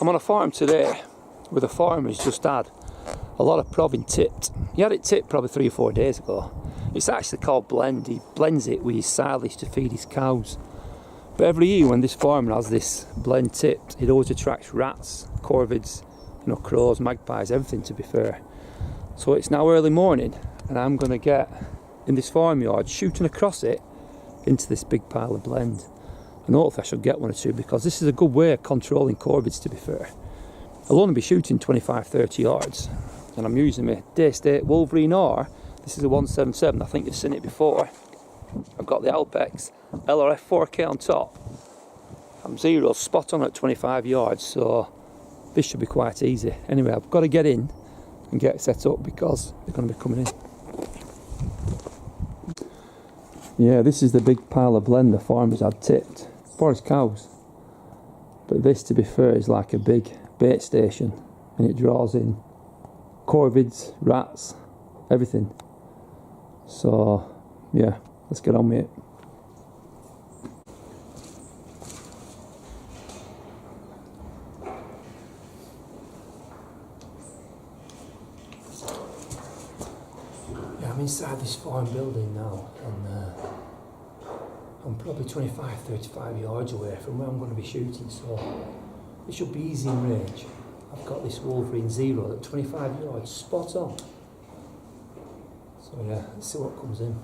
I'm on a farm today where the farmer's just had a lot of proving tipped. He had it tipped probably 3 or 4 days ago. It's actually called blend. He blends it with his silage to feed his cows. But every year when this farmer has this blend tipped, it always attracts rats, corvids, you know, crows, magpies, everything, to be fair. So it's now early morning and I'm going to get in this farmyard shooting across it into this big pile of blend. And hopefully I should get 1 or 2, because this is a good way of controlling corvids, to be fair. I'll only be shooting 25-30 yards, and I'm using my Daystate Wolverine R. This is a 177, I think you've seen it before. I've got the Alpex LRF 4K on top. I'm zero spot on at 25 yards, so this should be quite easy. Anyway, I've got to get in and get it set up because they're going to be coming in. Yeah, this is the big pile of blend the farmers had tipped for his cows. But this, to be fair, is like a big bait station, and it draws in corvids, rats, everything. So yeah, let's get on with it. Yeah, I'm inside this farm building now, and I'm probably 25-35 yards away from where I'm going to be shooting, so it should be easy in range. I've got this Wolverine Zero at 25 yards, spot on. So yeah, let's see what comes in.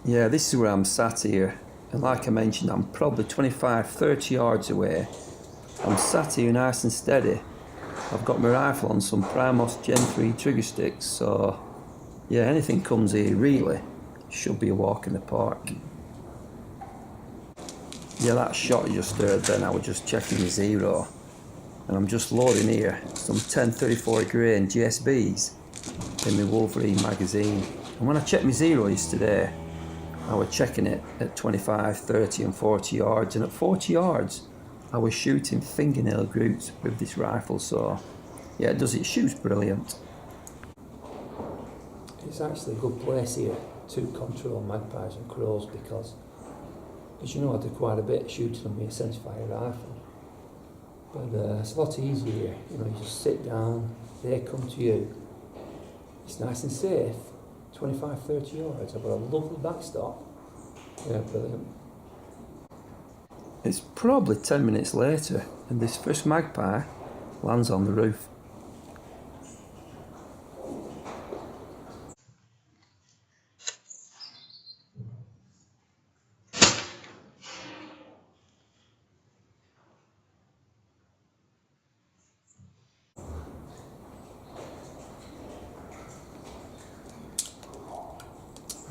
Yeah, this is where I'm sat here, and like I mentioned, I'm probably 25-30 yards away. I'm sat here nice and steady. I've got my rifle on some Primos Gen 3 trigger sticks, so yeah, anything comes here really should be a walk in the park. Yeah, that shot you just heard then, I was just checking the Zero, and I'm just loading here some 10-34 grain GSBs in my Wolverine magazine. And when I checked my Zeros today, I was checking it at 25, 30 and 40 yards, and at 40 yards I was shooting fingernail groups with this rifle, so yeah, it shoots brilliant. It's actually a good place here to control magpies and crows, because as you know, I do quite a bit of shooting on my centerfire rifle. But it's a lot easier here. You know, you just sit down, they come to you. It's nice and safe, 25-30 yards. I've got a lovely backstop. Yeah, brilliant. It's probably 10 minutes later and this first magpie lands on the roof.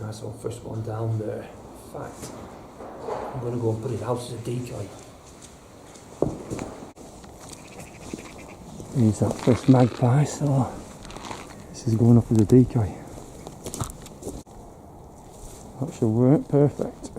Nice one, first one down there. In fact, I'm going to go and put it out as a decoy. Here's that first magpie, so this is going up as a decoy. That should work perfect.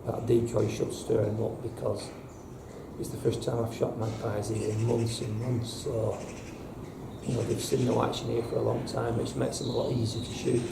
That decoy should stir him up, because it's the first time I've shot magpies here in months and months, so you know, they've seen no action here for a long time, which makes them a lot easier to shoot.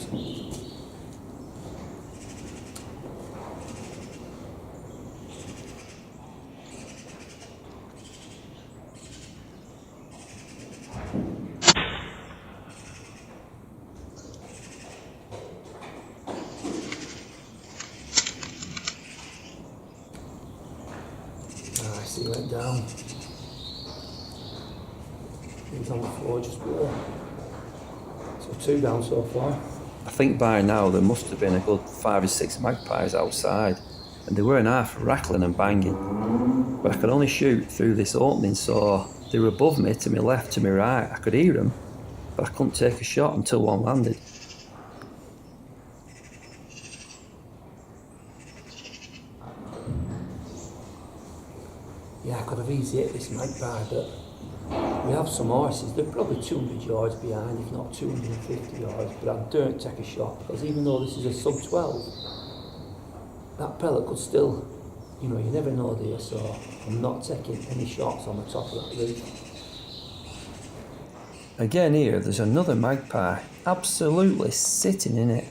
He went down. He's on the floor just below. So 2 down so far. I think by now there must have been a good 5 or 6 magpies outside, and they weren't half rattling and banging. But I could only shoot through this opening, so they were above me, to my left, to my right. I could hear them, but I couldn't take a shot until one landed. Yeah, I could have easily hit this magpie, but we have some horses. They're probably 200 yards behind, if not 250 yards, but I don't take a shot, because even though this is a sub 12, that pellet could still you know, you never know, do you? So I'm not taking any shots on the top of that roof. Again here, there's another magpie, absolutely sitting in it,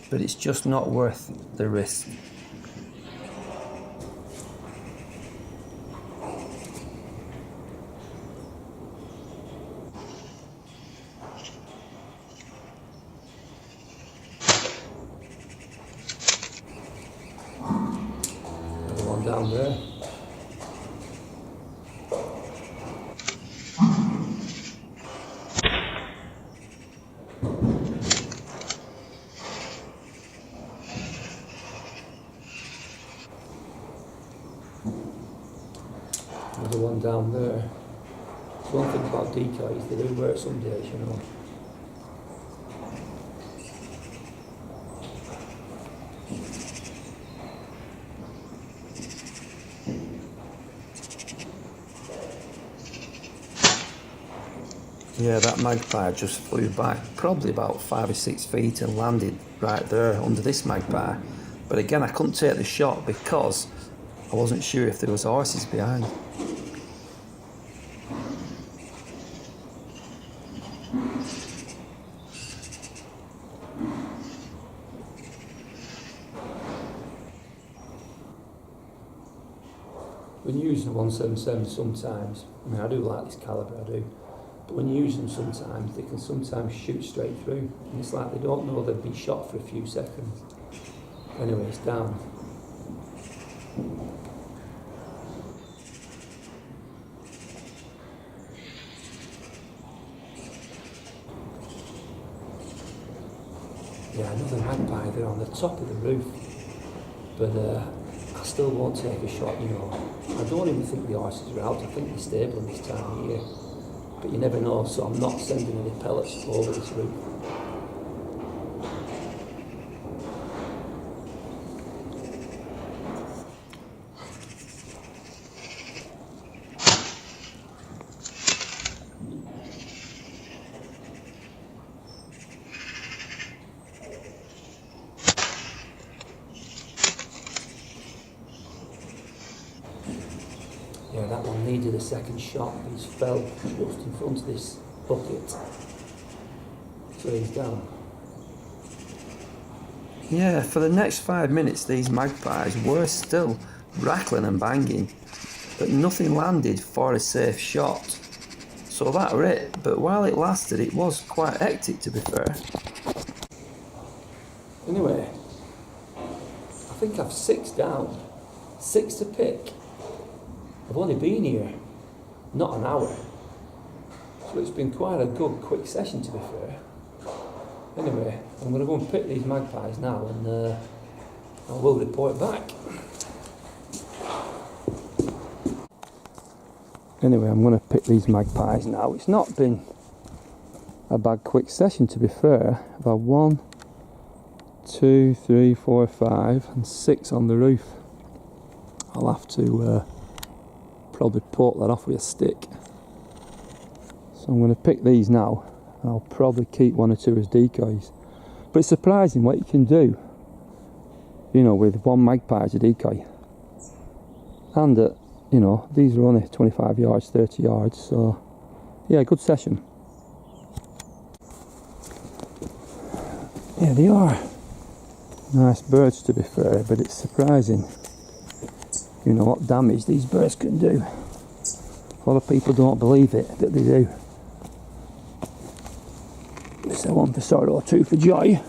but it's just not worth the risk. Another one down there. Another one down there. One thing about decoys, they do work some days, you know. Yeah, that magpie just flew back probably about 5 or 6 feet and landed right there under this magpie. But again, I couldn't take the shot because I wasn't sure if there was horses behind. When you use the 177 sometimes, I mean I do like this calibre, I do, but when you use them sometimes, they can sometimes shoot straight through, and it's like they don't know they've been shot for a few seconds. Anyway, it's down. Yeah, another magpie there on the top of the roof, but I still won't take a shot, you know. I don't even think the horses are out, I think they're stable in this time of year, but you never know, so I'm not sending any pellets over this roof. Yeah, that one needed a second shot. He's fell just in front of this bucket. So he's down. Yeah, for the next 5 minutes these magpies were still rattling and banging, but nothing landed for a safe shot. So that were it, but while it lasted it was quite hectic, to be fair. Anyway, I think I've 6 down, 6 to pick. I've only been here not an hour, so it's been quite a good quick session, to be fair. Anyway, I'm going to go and pick these magpies now, and I will report back. Anyway, I'm going to pick these magpies now. It's not been a bad quick session, to be fair. I've had 1, 2, 3, 4, 5 and 6 on the roof. I'll have to probably poke that off with a stick. So I'm going to pick these now, and I'll probably keep 1 or 2 as decoys. But it's surprising what you can do, you know, with 1 magpie as a decoy. And you know, these are only 25 yards, 30 yards, so yeah, good session. Yeah, they are nice birds, to be fair, but it's surprising, you know, what damage these birds can do. A lot of people don't believe it, that they do. This is 1 for sorrow, 2 for joy.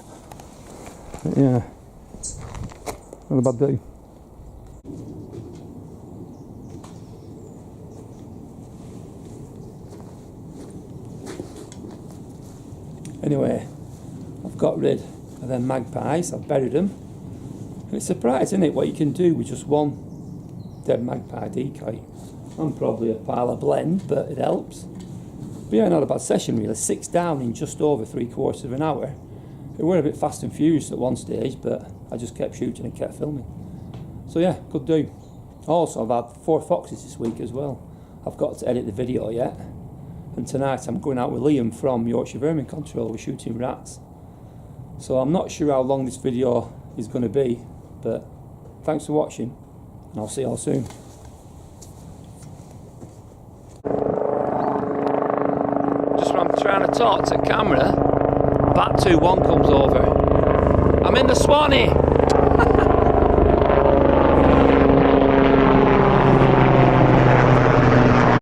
But yeah, not a bad day. Anyway, I've got rid of them magpies, I've buried them. And it's surprising, isn't it, what you can do with just 1 dead magpie decoy. I'm probably a pile of blend, but it helps. But yeah, not a bad session really. 6 down in just over 3/4 of an hour. It were a bit fast and furious at one stage, but I just kept shooting and kept filming. So yeah, good do. Also, I've had 4 foxes this week as well. I've got to edit the video yet. And tonight I'm going out with Liam from Yorkshire Vermin Control. We're shooting rats. So I'm not sure how long this video is going to be, but thanks for watching. And I'll see you all soon. Just when I'm trying to talk to camera, Bat 2-1 comes over. I'm in the Swanee!